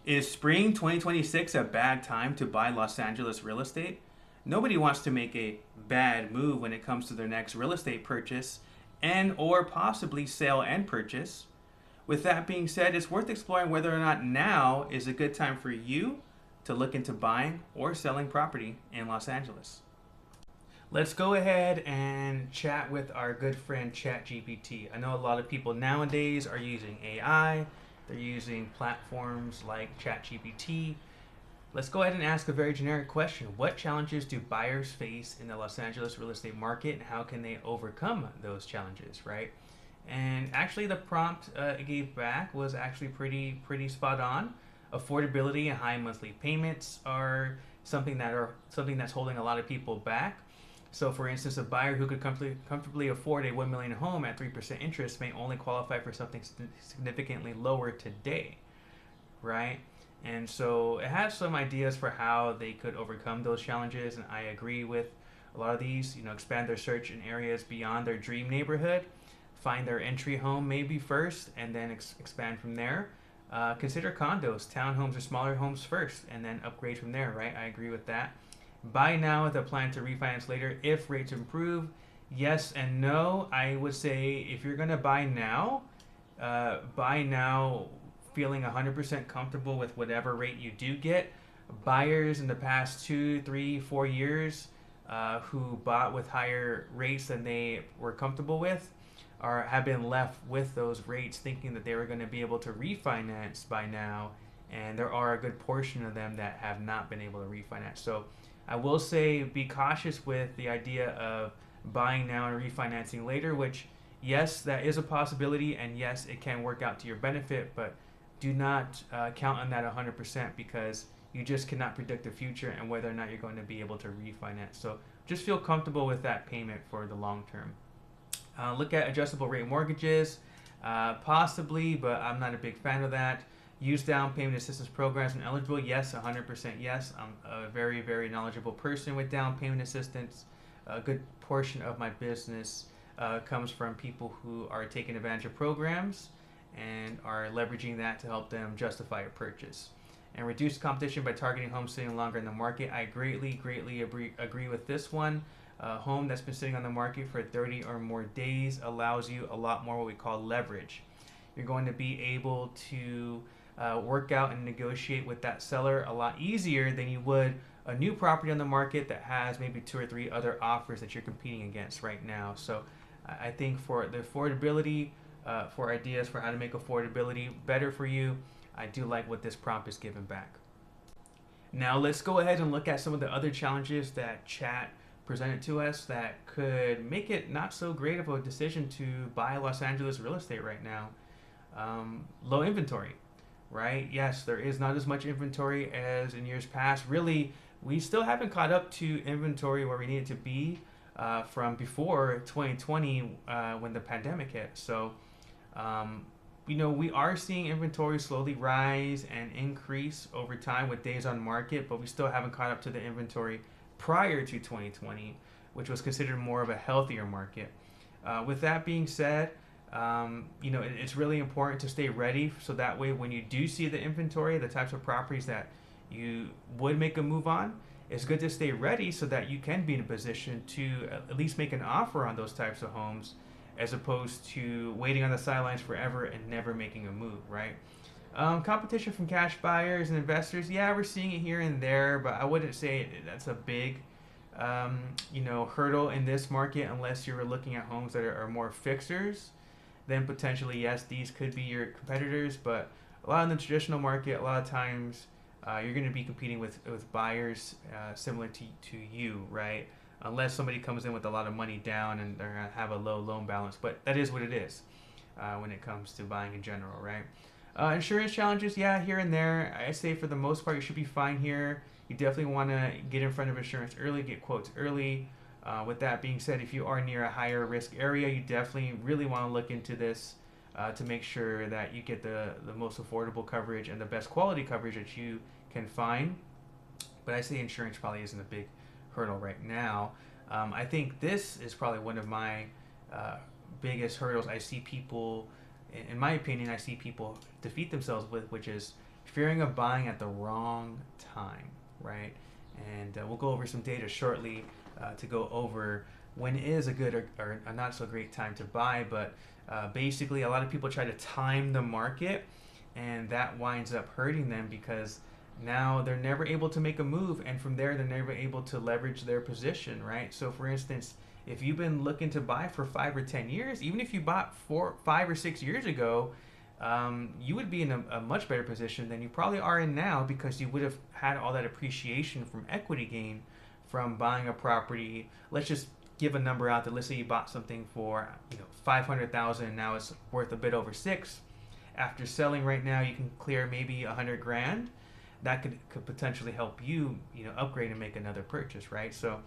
Is spring 2026 a bad time to buy Los Angeles real estate? Nobody wants to make a bad move when it comes to their next real estate purchase and or possibly sale and purchase. With that being said, it's worth exploring whether or not now is a good time for you to look into buying or selling property in Los Angeles. Let's go ahead and chat with our good friend ChatGPT. I know a lot of people nowadays are using AI. They're using platforms like ChatGPT. Let's go ahead and ask a very generic question. What challenges do buyers face in the Los Angeles real estate market, and how can they overcome those challenges, right? And actually, the prompt it gave back was actually pretty spot on. Affordability and high monthly payments are something that's holding a lot of people back. So, for instance, a buyer who could comfortably afford a 1 million home at 3% interest may only qualify for something significantly lower today, right? And so it has some ideas for how they could overcome those challenges, and I agree with a lot of these. Expand their search in areas beyond their dream neighborhood, find their entry home maybe first, and then expand from there. Consider condos, townhomes, or smaller homes first, and then upgrade from there, right? I agree with that. Buy now with a plan to refinance later if rates improve. Yes and no. I would say if you're going to buy now feeling 100% comfortable with whatever rate you do get. Buyers in the past 2, 3, 4 years who bought with higher rates than they were comfortable with have been left with those rates thinking that they were going to be able to refinance by now, and there are a good portion of them that have not been able to refinance. So I will say be cautious with the idea of buying now and refinancing later, which, yes, that is a possibility, and yes, it can work out to your benefit, but do not count on that 100% because you just cannot predict the future and whether or not you're going to be able to refinance. So just feel comfortable with that payment for the long term. Look at adjustable rate mortgages, possibly, but I'm not a big fan of that. Use down payment assistance programs when eligible. Yes, 100% yes. I'm a very knowledgeable person with down payment assistance. A good portion of my business comes from people who are taking advantage of programs and are leveraging that to help them justify a purchase. And reduce competition by targeting homes sitting longer in the market. I greatly agree with this one. A home that's been sitting on the market for 30 or more days allows you a lot more what we call leverage. You're going to be able to work out and negotiate with that seller a lot easier than you would a new property on the market that has maybe 2 or 3 other offers that you're competing against right now. So I think for the affordability, for ideas for how to make affordability better for you, I do like what this prompt is giving back. Now let's go ahead and look at some of the other challenges that chat presented to us that could make it not so great of a decision to buy Los Angeles real estate right now. Low inventory, right? Yes, there is not as much inventory as in years past. Really, we still haven't caught up to inventory where we need it to be from before 2020 when the pandemic hit. So, we are seeing inventory slowly rise and increase over time with days on market, but we still haven't caught up to the inventory prior to 2020, which was considered more of a healthier market. With that being said, it's really important to stay ready so that way when you do see the inventory, the types of properties that you would make a move on, it's good to stay ready so that you can be in a position to at least make an offer on those types of homes as opposed to waiting on the sidelines forever and never making a move, right? Competition from cash buyers and investors, yeah, we're seeing it here and there, but I wouldn't say that's a big, hurdle in this market unless you're looking at homes that are more fixers. Then potentially, yes, these could be your competitors, but a lot in the traditional market, a lot of times you're going to be competing with buyers similar to you, right? Unless somebody comes in with a lot of money down and they're going to have a low loan balance, but that is what it is when it comes to buying in general, right? Insurance challenges, yeah, here and there. I say for the most part, you should be fine here. You definitely want to get in front of insurance early, get quotes early. With that being said, if you are near a higher risk area, you definitely really want to look into this to make sure that you get the most affordable coverage and the best quality coverage that you can find. But I say insurance probably isn't a big hurdle right now. I think this is probably one of my biggest hurdles I see people, in my opinion, I see people defeat themselves with, which is fearing of buying at the wrong time, right? And we'll go over some data shortly to go over when is a good or a not so great time to buy. But basically, a lot of people try to time the market, and that winds up hurting them because now they're never able to make a move, and from there they're never able to leverage their position, right? So for instance, if you've been looking to buy for 5 or 10 years, even if you bought 5 or 6 years ago, you would be in a much better position than you probably are in now, because you would have had all that appreciation from equity gain from buying a property. Let's just give a number out that, let's say you bought something for 500,000 and now it's worth a bit over six. After selling right now, you can clear maybe 100 grand. That could potentially help you upgrade and make another purchase, right? So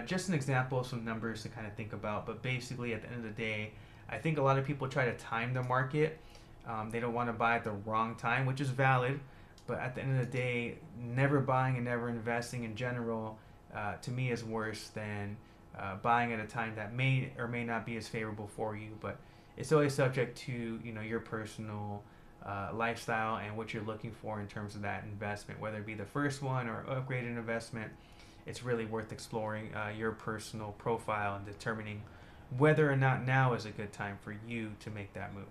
just an example of some numbers to kind of think about. But basically, at the end of the day, I think a lot of people try to time the market. They don't want to buy at the wrong time, which is valid. But at the end of the day, never buying and never investing in general, to me, is worse than buying at a time that may or may not be as favorable for you. But it's always subject to your personal lifestyle and what you're looking for in terms of that investment, whether it be the first one or upgraded investment. It's really worth exploring your personal profile and determining whether or not now is a good time for you to make that move.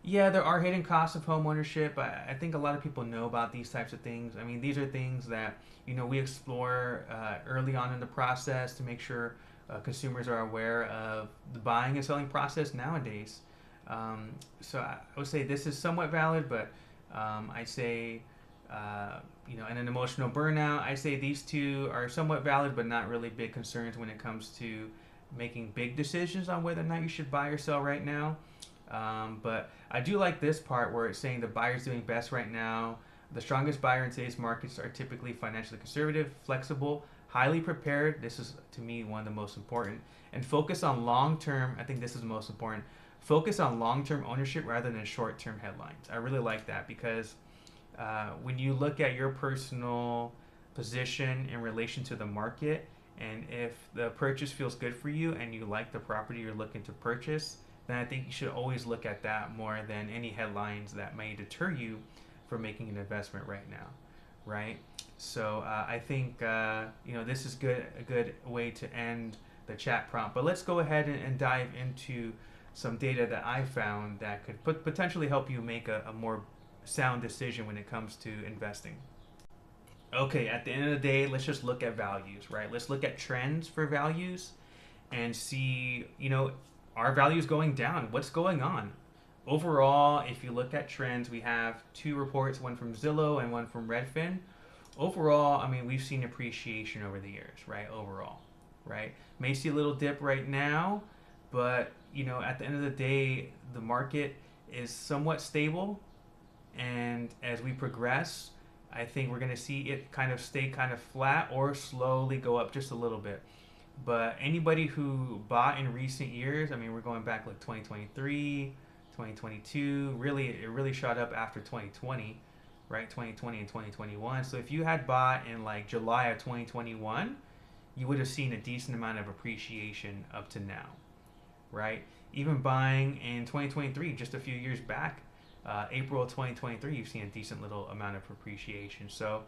Yeah, there are hidden costs of home ownership. I think a lot of people know about these types of things. I mean, these are things that we explore early on in the process to make sure consumers are aware of the buying and selling process nowadays. So I would say this is somewhat valid, but I say, and an emotional burnout, I say these two are somewhat valid, but not really big concerns when it comes to making big decisions on whether or not you should buy or sell right now. But I do like this part where it's saying the buyer's doing best right now. The strongest buyer in today's markets are typically financially conservative, flexible, highly prepared. This is, to me, one of the most important. And focus on long-term. I think this is the most important. Focus on long-term ownership rather than short-term headlines. I really like that because when you look at your personal position in relation to the market, and if the purchase feels good for you and you like the property you're looking to purchase, then I think you should always look at that more than any headlines that may deter you from making an investment right now, right? So I think this is a good way to end the chat prompt. But let's go ahead and dive into some data that I found that could potentially help you make a more sound decision when it comes to investing. Okay, at the end of the day, let's just look at values, right? Let's look at trends for values and see, are values going down? What's going on? Overall, if you look at trends, we have two reports, one from Zillow and one from Redfin. Overall, I mean, we've seen appreciation over the years, right? Overall, right? May see a little dip right now, but, at the end of the day, the market is somewhat stable. And as we progress, I think we're going to see it kind of stay kind of flat or slowly go up just a little bit. But anybody who bought in recent years, I mean, we're going back like 2023, 2022, it really shot up after 2020, right? 2020 and 2021. So if you had bought in like July of 2021, you would have seen a decent amount of appreciation up to now, right? Even buying in 2023, just a few years back, April of 2023, you've seen a decent little amount of appreciation. So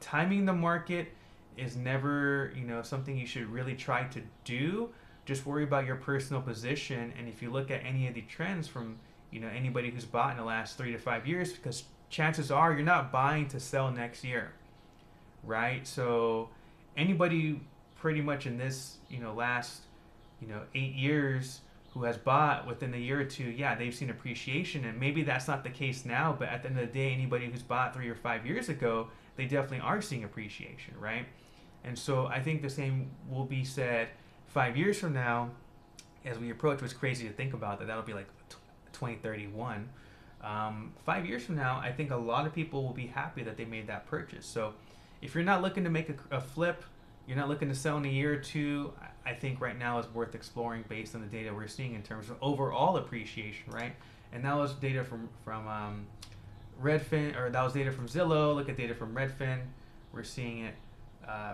timing the market is never, something you should really try to do. Just worry about your personal position. And if you look at any of the trends from, anybody who's bought in the last 3 to 5 years, because chances are you're not buying to sell next year, right? So anybody pretty much in this, last, 8 years who has bought within a year or two, yeah, they've seen appreciation. And maybe that's not the case now, but at the end of the day, anybody who's bought 3 or 5 years ago, they definitely are seeing appreciation, right? And so I think the same will be said 5 years from now as we approach. What's crazy to think about that'll be like 2031. 5 years from now, I think a lot of people will be happy that they made that purchase. So if you're not looking to make a flip, you're not looking to sell in a year or two, I think right now is worth exploring based on the data we're seeing in terms of overall appreciation, right? And that was data from Redfin, or that was data from Zillow. Look at data from Redfin. We're seeing it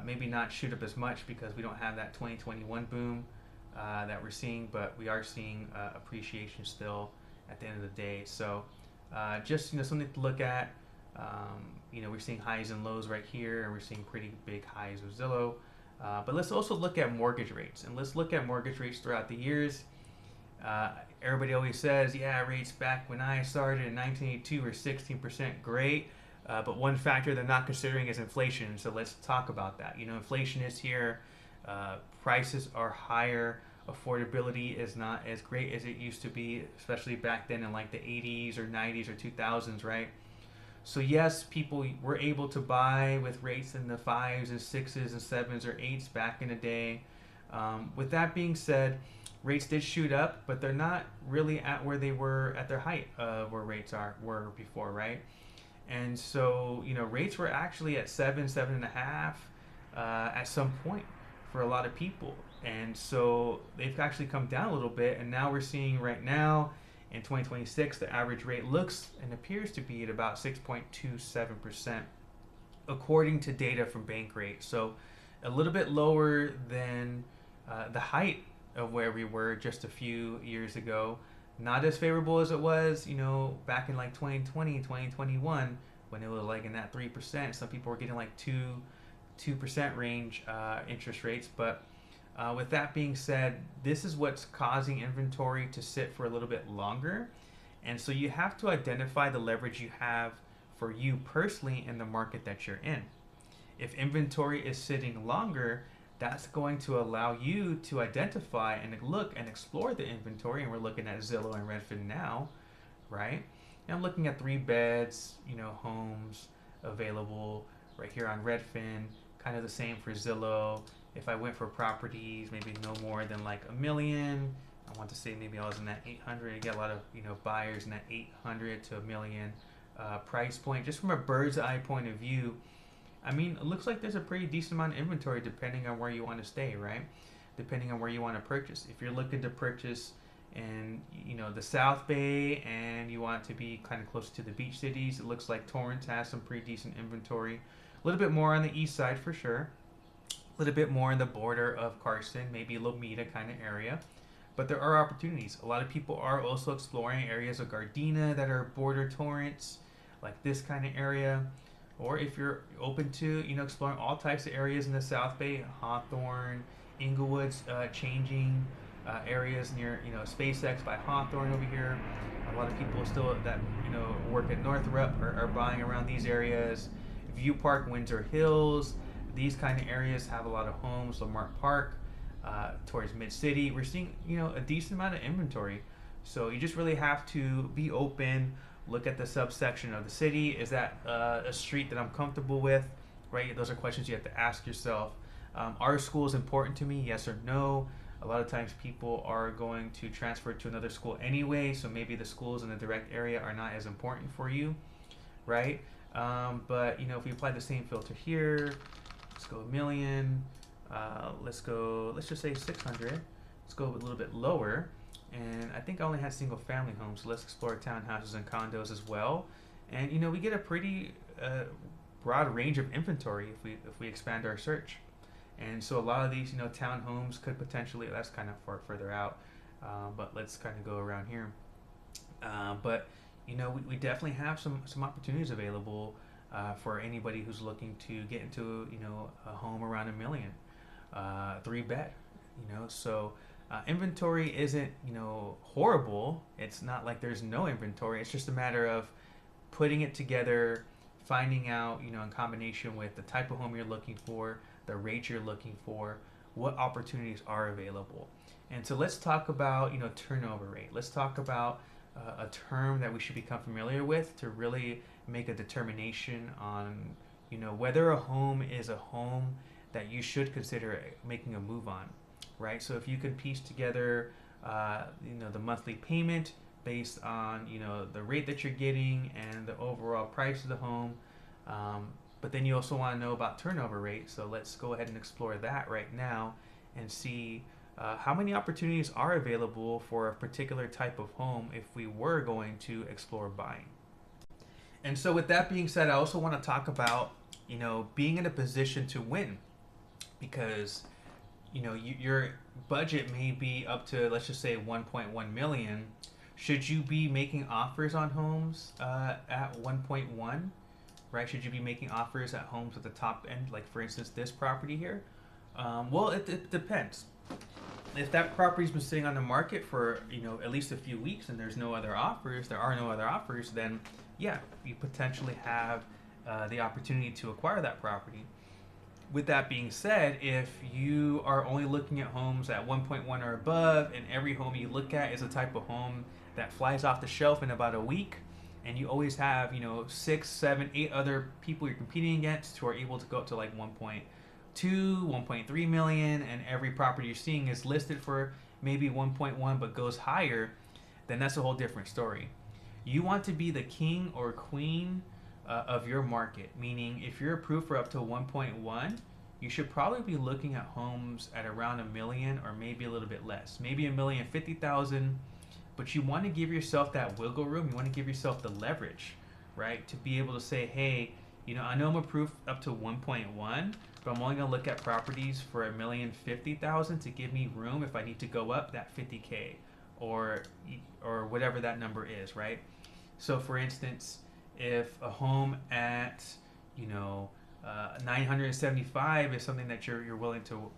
maybe not shoot up as much because we don't have that 2021 boom that we're seeing, but we are seeing appreciation still at the end of the day. So Just something to look at. We're seeing highs and lows right here, and we're seeing pretty big highs with Zillow. But let's also look at mortgage rates, and let's look at mortgage rates throughout the years. Everybody always says, yeah, rates back when I started in 1982 were 16%. Great. But one factor they're not considering is inflation. So let's talk about that. Inflation is here. Prices are higher. Affordability is not as great as it used to be, especially back then in like the 80s or 90s or 2000s, right? So yes, people were able to buy with rates in the fives and sixes and sevens or eights back in the day. With that being said, rates did shoot up, but they're not really at where they were at their height of where rates were before, right? And so rates were actually at 7.5 at some point for a lot of people, and so they've actually come down a little bit, and now we're seeing right now in 2026, the average rate looks and appears to be at about 6.27%, according to data from Bankrate. So a little bit lower than the height of where we were just a few years ago. Not as favorable as it was, back in like 2020, 2021, when it was like in that 3%. Some people were getting like 2% range interest rates, but with that being said, this is what's causing inventory to sit for a little bit longer. And so you have to identify the leverage you have for you personally in the market that you're in. If inventory is sitting longer, that's going to allow you to identify and look and explore the inventory. And we're looking at Zillow and Redfin now, right? And I'm looking at 3 beds, homes available right here on Redfin, kind of the same for Zillow. If I went for properties, maybe no more than like $1 million, I want to say maybe I was in that 800. You get a lot of buyers in that 800 to $1 million price point. Just from a bird's eye point of view, I mean, it looks like there's a pretty decent amount of inventory depending on where you want to stay, right? Depending on where you want to purchase. If you're looking to purchase in the South Bay and you want to be kind of close to the beach cities, it looks like Torrance has some pretty decent inventory. A little bit more on the east side for sure. A little bit more in the border of Carson, maybe Lomita kind of area. But there are opportunities. A lot of people are also exploring areas of Gardena that are border Torrance, like this kind of area. Or if you're open to exploring all types of areas in the South Bay, Hawthorne, Inglewood's changing areas near SpaceX by Hawthorne over here. A lot of people still that work at Northrop are buying around these areas. View Park, Windsor Hills, these kind of areas have a lot of homes. Lamar Park, towards Mid City, we're seeing a decent amount of inventory. So you just really have to be open. Look at the subsection of the city. Is that a street that I'm comfortable with? Right? Those are questions you have to ask yourself. Are schools important to me? Yes or no? A lot of times people are going to transfer to another school anyway, so maybe the schools in the direct area are not as important for you, right? But if we apply the same filter here, let's go $1 million. Let's just say 600. Let's go a little bit lower. And I think I only had single family homes, so let's explore townhouses and condos as well. And we get a pretty broad range of inventory if we expand our search. And so a lot of these townhomes could potentially, that's kind of further out, but let's kind of go around here. But we definitely have some opportunities available for anybody who's looking to get into a home around $1 million, 3-bed. So inventory isn't horrible. It's not like there's no inventory. It's just a matter of putting it together, finding out in combination with the type of home you're looking for, the rate you're looking for, what opportunities are available. And so let's talk about turnover rate. Let's talk about a term that we should become familiar with to really make a determination on whether a home is a home that you should consider making a move on, right? So if you can piece together the monthly payment based on the rate that you're getting and the overall price of the home, but then you also want to know about turnover rate. So let's go ahead and explore that right now and see how many opportunities are available for a particular type of home if we were going to explore buying. And so with that being said, I also want to talk about being in a position to win, because your budget may be up to, let's just say, 1.1 million. Should you be making offers on homes at 1.1? Right? Should you be making offers at homes at the top end, like for instance this property here? Well, it depends. If that property's been sitting on the market for at least a few weeks and there's no other offers, there are no other offers, then yeah, you potentially have the opportunity to acquire that property. With that being said, if you are only looking at homes at 1.1 or above, and every home you look at is a type of home that flies off the shelf in about a week, and you always have, 6, 7, 8 other people you're competing against who are able to go up to like 1.2, 1.3 million, and every property you're seeing is listed for maybe 1.1 but goes higher, then that's a whole different story. You want to be the king or queen of your market, meaning if you're approved for up to 1.1, you should probably be looking at homes at around a million or maybe a little bit less, maybe 1,050,000. But you want to give yourself that wiggle room. You want to give yourself the leverage, right, to be able to say, hey, I know I'm approved up to 1.1, but I'm only gonna look at properties for 1,050,000 to give me room if I need to go up that 50K or whatever that number is, right? So for instance, if a home at 975 is something that you're willing to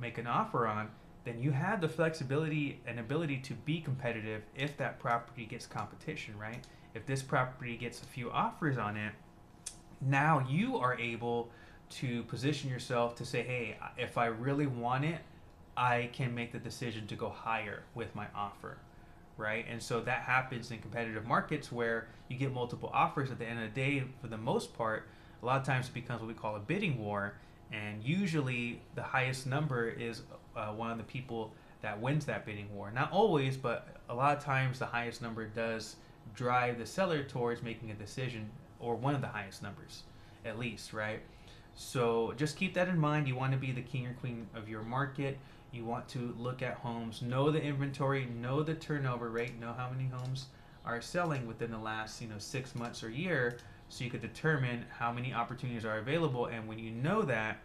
make an offer on, then you have the flexibility and ability to be competitive if that property gets competition, right? If this property gets a few offers on it, now you are able to position yourself to say, hey, if I really want it, I can make the decision to go higher with my offer, right? And so that happens in competitive markets where you get multiple offers. At the end of the day, for the most part, a lot of times it becomes what we call a bidding war, and usually the highest number is one of the people that wins that bidding war. Not always, but a lot of times the highest number does drive the seller towards making a decision, or one of the highest numbers at least, right? So just keep that in mind. You want to be the king or queen of your market. You want to look at homes, know the inventory, know the turnover rate, know how many homes are selling within the last 6 months or year, so you could determine how many opportunities are available. And when you know that,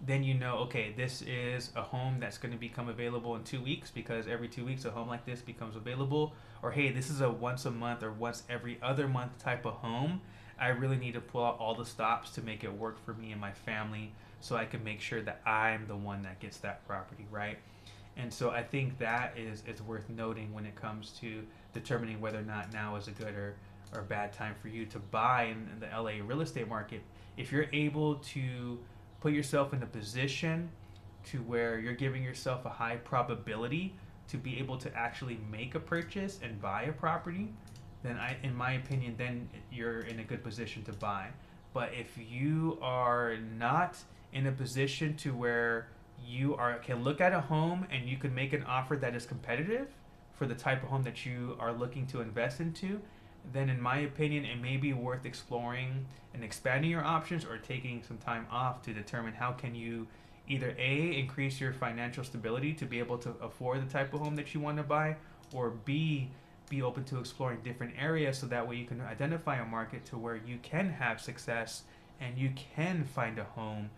then okay, this is a home that's going to become available in 2 weeks, because every 2 weeks a home like this becomes available. Or hey, this is a once a month or once every other month type of home. I really need to pull out all the stops to make it work for me and my family, so I can make sure that I'm the one that gets that property, right? And so I think that is worth noting when it comes to determining whether or not now is a good or bad time for you to buy in the LA real estate market. If you're able to put yourself in a position to where you're giving yourself a high probability to be able to actually make a purchase and buy a property, then in my opinion, then you're in a good position to buy. But if you are not in a position to where can look at a home and you can make an offer that is competitive for the type of home that you are looking to invest into, then in my opinion, it may be worth exploring and expanding your options, or taking some time off to determine how can you either A, increase your financial stability to be able to afford the type of home that you want to buy, or B, be open to exploring different areas, so that way you can identify a market to where you can have success and you can find a home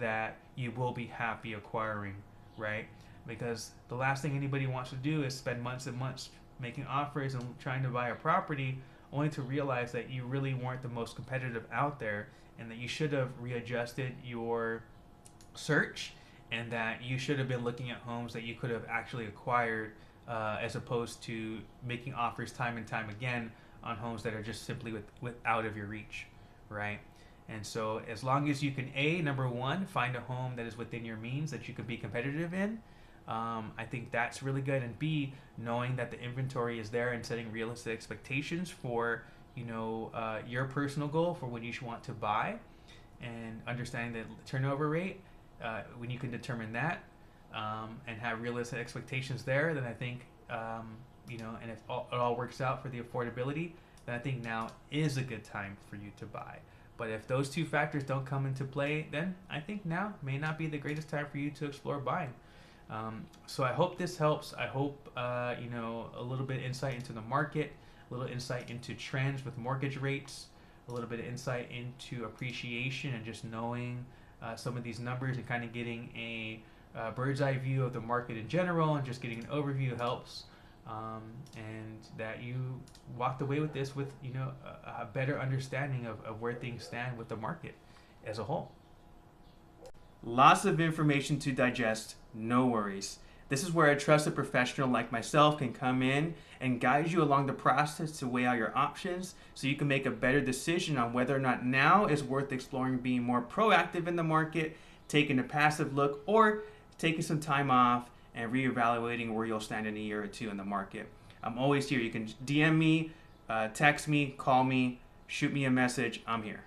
that you will be happy acquiring, right? Because the last thing anybody wants to do is spend months and months making offers and trying to buy a property, only to realize that you really weren't the most competitive out there, and that you should have readjusted your search, and that you should have been looking at homes that you could have actually acquired, as opposed to making offers time and time again on homes that are just simply out of your reach, right? And so as long as you can, number one, find a home that is within your means that you could be competitive in, I think that's really good. And B, knowing that the inventory is there and setting realistic expectations for your personal goal for when you want to buy, and understanding the turnover rate, when you can determine that, and have realistic expectations there, then I think and if it all works out for the affordability, then I think now is a good time for you to buy. But if those two factors don't come into play, then I think now may not be the greatest time for you to explore buying. So I hope this helps. I hope a little bit of insight into the market, a little insight into trends with mortgage rates, a little bit of insight into appreciation, and just knowing some of these numbers and kind of getting a bird's eye view of the market in general, and just getting an overview helps. and that you walked away with this with a better understanding of where things stand with the market as a whole. Lots of information to digest, no worries. This is where a trusted professional like myself can come in and guide you along the process to weigh out your options so you can make a better decision on whether or not now is worth exploring being more proactive in the market, taking a passive look, or taking some time off and reevaluating where you'll stand in a year or two in the market. I'm always here. You can DM me, text me, call me, shoot me a message. I'm here.